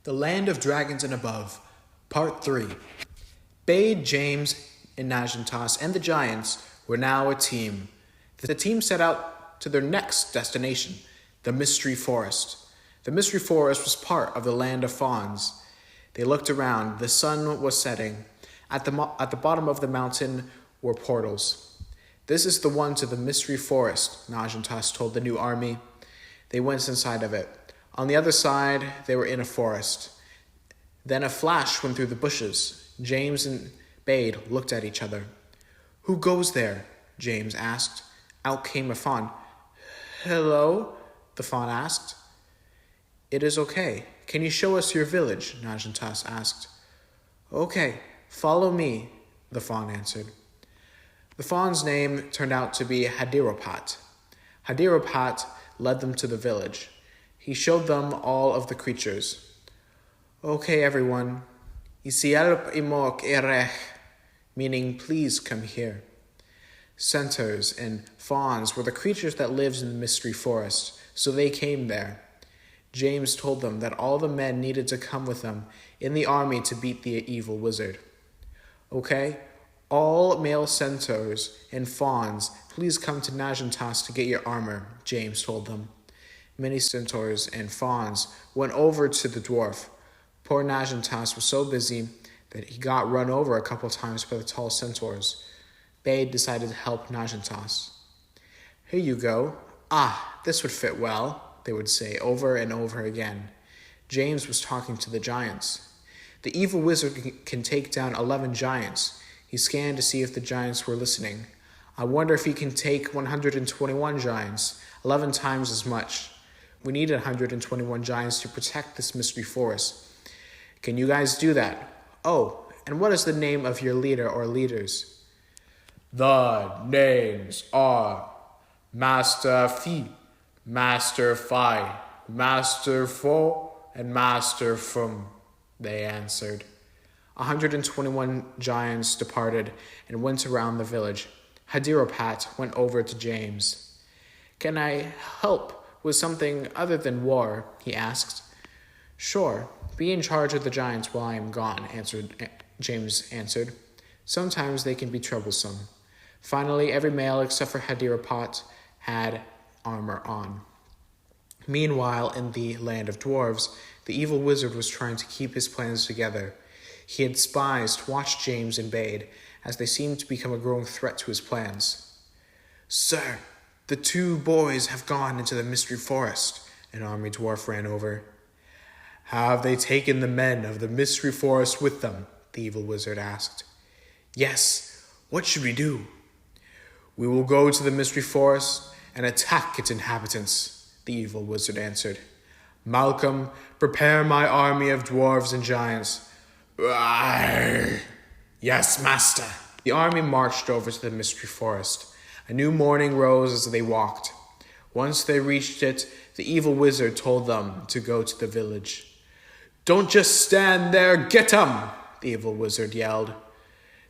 The Land of Dragons and Above, Part 3. Bade, James, and Najentas and the Giants were now a team. The team set out to their next destination, the Mystery Forest. The Mystery Forest was part of the Land of Fawns. They looked around. The sun was setting. At the bottom of the mountain were portals. "This is the one to the Mystery Forest," Najentas told the new army. They went inside of it. On the other side, they were in a forest. Then a flash went through the bushes. James and Bade looked at each other. "Who goes there?" James asked. Out came a fawn. "Hello?" the fawn asked. "It is okay. Can you show us your village?" Najentas asked. "Okay, follow me," the fawn answered. The fawn's name turned out to be Hadiropat. Hadiropat led them to the village. He showed them all of the creatures. "Okay, everyone. Isialp imok erech," meaning please come here. Centaurs and fawns were the creatures that lived in the Mystery Forest, so they came there. James told them that all the men needed to come with them in the army to beat the evil wizard. "Okay, all male centaurs and fawns, please come to Najentas to get your armor," James told them. Many centaurs and fawns went over to the dwarf. Poor Najentas was so busy that he got run over a couple times by the tall centaurs. Bade decided to help Najentas. "Here you go. This would fit well," they would say over and over again. James was talking to the giants. "The evil wizard can take down 11 giants. He scanned to see if the giants were listening. I wonder if he can take 121 giants, 11 times as much. We need 121 giants to protect this mystery forest. Can you guys do that? Oh, and what is the name of your leader or leaders?" "The names are Master Fi, Master Fi, Master Fo, and Master Fum," they answered. 121 giants departed and went around the village. Hadiropat went over to James. "Can I help with something other than war?" he asked. "Sure, be in charge of the giants while I am gone," James answered. "Sometimes they can be troublesome." Finally, every male except for Hadiropat had armor on. Meanwhile, in the land of dwarves, the evil wizard was trying to keep his plans together. He had spies to watch James and Bade, as they seemed to become a growing threat to his plans. "Sir, the 2 boys have gone into the Mystery Forest," an army dwarf ran over. "Have they taken the men of the Mystery Forest with them?" the evil wizard asked. "Yes. What should we do?" "We will go to the Mystery Forest and attack its inhabitants," the evil wizard answered. "Malcolm, prepare my army of dwarves and giants." "Arr! Yes, master." The army marched over to the Mystery Forest. A new morning rose as they walked. Once they reached it, the evil wizard told them to go to the village. "Don't just stand there, get 'em!" the evil wizard yelled.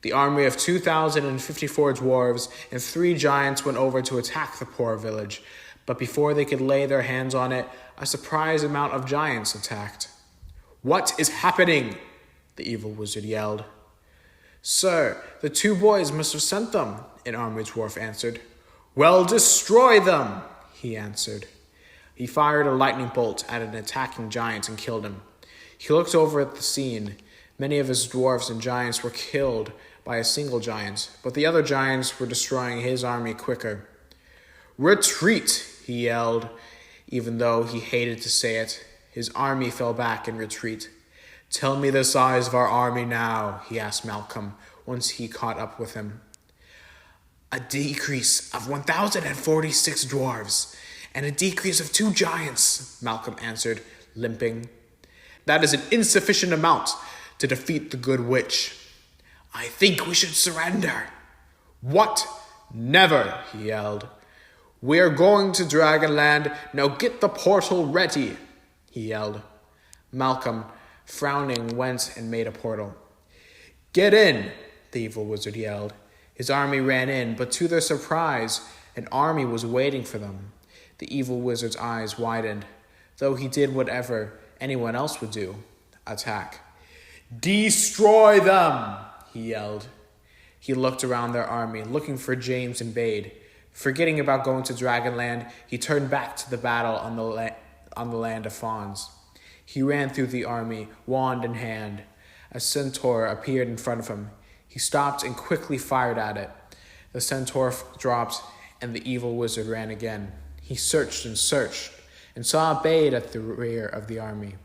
The army of 2,054 dwarves and 3 giants went over to attack the poor village, but before they could lay their hands on it, a surprise amount of giants attacked. "What is happening?" the evil wizard yelled. "Sir, the 2 boys must have sent them," an army dwarf answered. "Well, destroy them," he answered. He fired a lightning bolt at an attacking giant and killed him. He looked over at the scene. Many of his dwarves and giants were killed by a single giant, but the other giants were destroying his army quicker. "Retreat," he yelled, even though he hated to say it. His army fell back in retreat. "Tell me the size of our army now," he asked Malcolm once he caught up with him. "A decrease of 1,046 dwarves and a decrease of 2 giants," Malcolm answered, limping. "That is an insufficient amount to defeat the good witch. I think we should surrender." "What? Never," he yelled. "We are going to Dragonland. Now get the portal ready," he yelled. Malcolm, frowning, went and made a portal. "Get in," the evil wizard yelled. His army ran in, but to their surprise, an army was waiting for them. The evil wizard's eyes widened. Though he did whatever anyone else would do, attack. "Destroy them!" he yelled. He looked around their army, looking for James and Bade. Forgetting about going to Dragonland, he turned back to the battle on the land of fawns. He ran through the army, wand in hand. A centaur appeared in front of him. He stopped and quickly fired at it. The centaur dropped, and the evil wizard ran again. He searched and saw Bade at the rear of the army.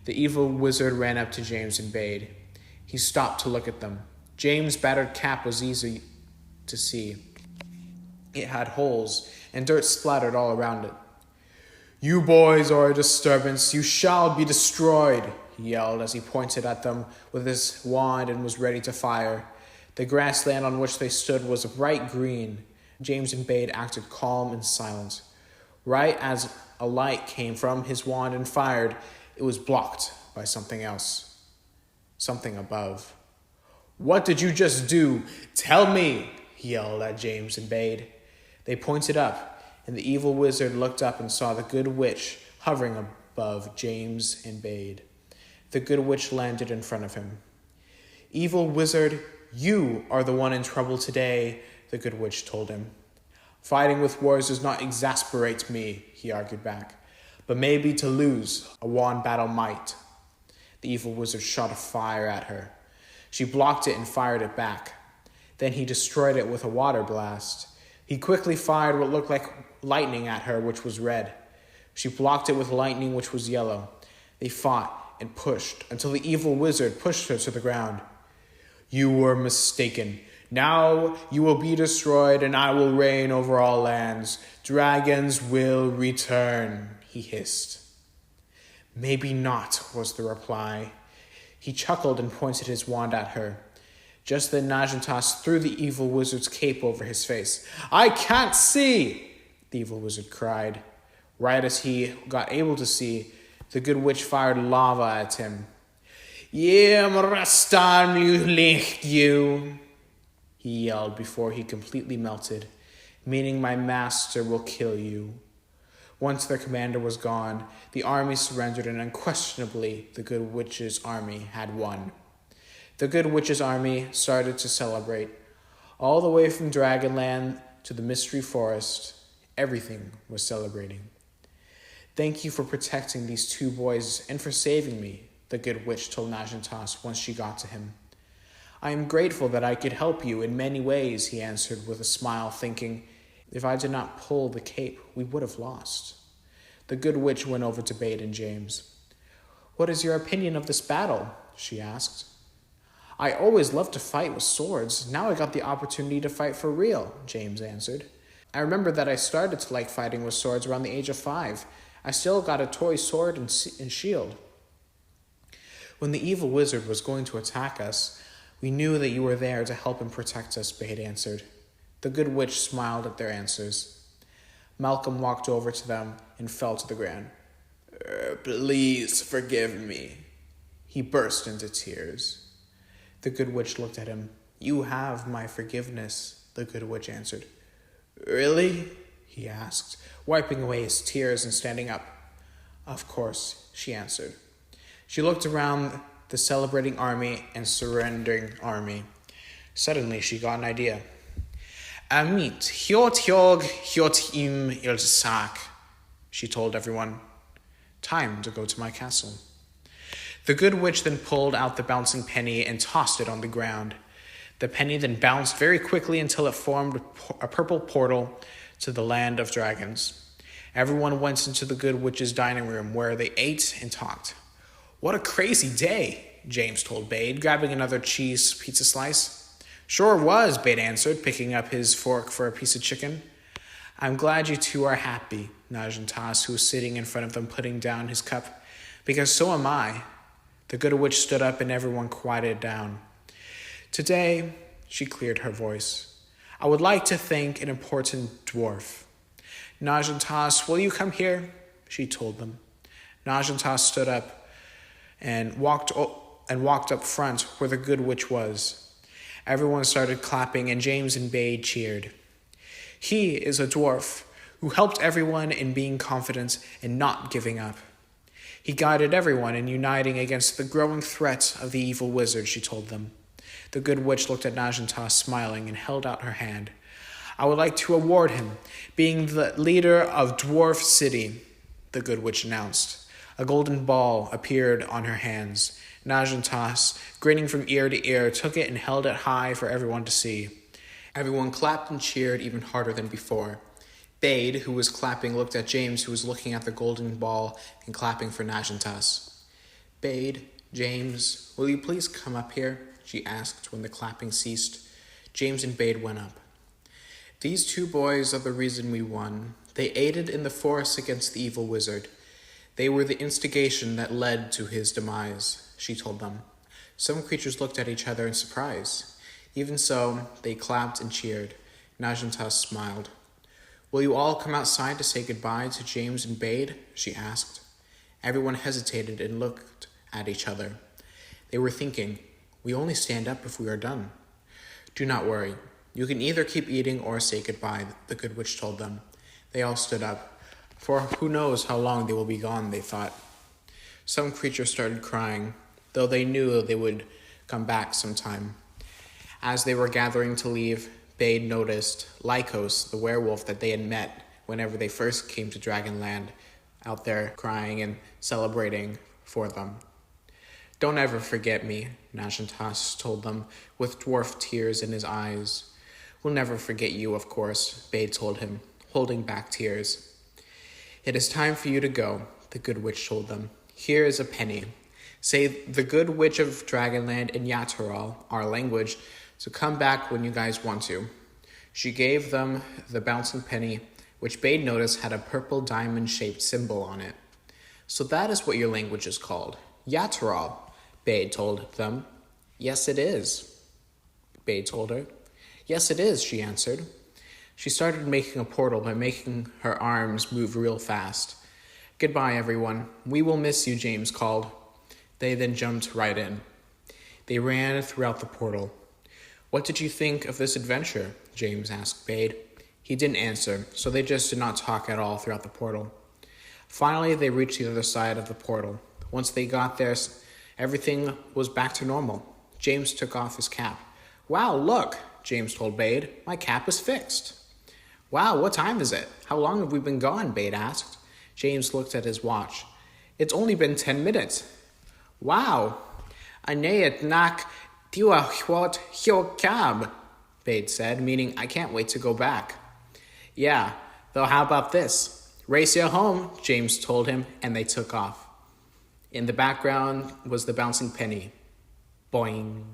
The evil wizard ran up to James and Bade. He stopped to look at them. James' battered cap was easy to see. It had holes, and dirt splattered all around it. "You boys are a disturbance. You shall be destroyed," he yelled as he pointed at them with his wand and was ready to fire. The grassland on which they stood was bright green. James and Bade acted calm and silent. Right as a light came from his wand and fired, it was blocked by something else. Something above. "What did you just do? Tell me!" he yelled at James and Bade. They pointed up, and the evil wizard looked up and saw the good witch hovering above James and Bade. The good witch landed in front of him. "Evil wizard, you are the one in trouble today," the good witch told him. "Fighting with wars does not exasperate me," he argued back, "but maybe to lose a wand battle might." The evil wizard shot a fire at her. She blocked it and fired it back. Then he destroyed it with a water blast. He quickly fired what looked like lightning at her, which was red. She blocked it with lightning, which was yellow. They fought and pushed until the evil wizard pushed her to the ground. "You were mistaken. Now you will be destroyed, and I will reign over all lands. Dragons will return," he hissed. "Maybe not," was the reply. He chuckled and pointed his wand at her. Just then Najentas threw the evil wizard's cape over his face. "I can't see!" the evil wizard cried. Right as he got able to see, the good witch fired lava at him. "Rastan you," he yelled before he completely melted, meaning my master will kill you. Once their commander was gone, the army surrendered, and unquestionably the good witch's army had won. The good witch's army started to celebrate. All the way from Dragonland to the Mystery Forest, everything was celebrating. "Thank you for protecting these two boys and for saving me," the good witch told Najentas once she got to him. "I am grateful that I could help you in many ways," he answered with a smile, thinking, "If I did not pull the cape, we would have lost." The good witch went over to Bade and James. "What is your opinion of this battle?" she asked. "I always loved to fight with swords. Now I got the opportunity to fight for real," James answered. "I remember that I started to like fighting with swords around the age of 5. I still got a toy sword and shield." "When the evil wizard was going to attack us, we knew that you were there to help and protect us," Bade answered. The good witch smiled at their answers. Malcolm walked over to them and fell to the ground. "Please forgive me." He burst into tears. The good witch looked at him. "You have my forgiveness," the good witch answered. "Really?" he asked, wiping away his tears and standing up. "Of course," she answered. She looked around the celebrating army and surrendering army. Suddenly, she got an idea. "Amit, hiot im il sak," she told everyone. "Time to go to my castle." The good witch then pulled out the bouncing penny and tossed it on the ground. The penny then bounced very quickly until it formed a purple portal to the land of dragons. Everyone went into the good witch's dining room where they ate and talked. "What a crazy day," James told Bade, grabbing another cheese pizza slice. "Sure was," Bade answered, picking up his fork for a piece of chicken. "I'm glad you two are happy," Najentas, who was sitting in front of them, putting down his cup, "because so am I." The good witch stood up and everyone quieted down. "Today," she cleared her voice, "I would like to thank an important dwarf." "Najentas, will you come here?" she told them. Najentas stood up and walked up front where the good witch was. Everyone started clapping, and James and Bade cheered. "He is a dwarf who helped everyone in being confident and not giving up. He guided everyone in uniting against the growing threat of the evil wizard, she told them. The good witch looked at Najentas, smiling, and held out her hand. I would like to award him, being the leader of Dwarf City, the good witch announced. A golden ball appeared on her hands. Najentas, grinning from ear to ear, took it and held it high for everyone to see. Everyone clapped and cheered even harder than before. Bade, who was clapping, looked at James, who was looking at the golden ball and clapping for Najentas. Bade, James, will you please come up here? She asked when the clapping ceased. James and Bade went up. These two boys are the reason we won. They aided in the force against the evil wizard. They were the instigation that led to his demise, she told them. Some creatures looked at each other in surprise. Even so, they clapped and cheered. Najentas smiled. Will you all come outside to say goodbye to James and Bade? She asked. Everyone hesitated and looked at each other. They were thinking, we only stand up if we are done. Do not worry. You can either keep eating or say goodbye, the good witch told them. They all stood up. For who knows how long they will be gone, they thought. Some creatures started crying, though they knew they would come back sometime. As they were gathering to leave, Bade noticed Lycos, the werewolf that they had met whenever they first came to Dragonland, out there crying and celebrating for them. Don't ever forget me, Najentas told them, with dwarf tears in his eyes. We'll never forget you, of course, Bade told him, holding back tears. It is time for you to go, the good witch told them. Here is a penny. Say the good witch of Dragonland in Yatteral, our language, to come back when you guys want to. She gave them the bouncing penny, which Bade noticed had a purple diamond-shaped symbol on it. So that is what your language is called. Yatteral, Bade told them. Yes, it is, Bade told her. Yes, it is, she answered. She started making a portal by making her arms move real fast. Goodbye, everyone. We will miss you, James called. They then jumped right in. They ran throughout the portal. What did you think of this adventure? James asked Bade. He didn't answer, so they just did not talk at all throughout the portal. Finally, they reached the other side of the portal. Once they got there, everything was back to normal. James took off his cap. Wow, look, James told Bade. My cap is fixed. Wow, what time is it? How long have we been gone? Bade asked. James looked at his watch. It's only been 10 minutes. Wow. Anayat nak Tiwa Hwot Hyo Cab, Bade said, meaning I can't wait to go back. Yeah, though how about this? Race you home, James told him, and they took off. In the background was the bouncing penny. Boing.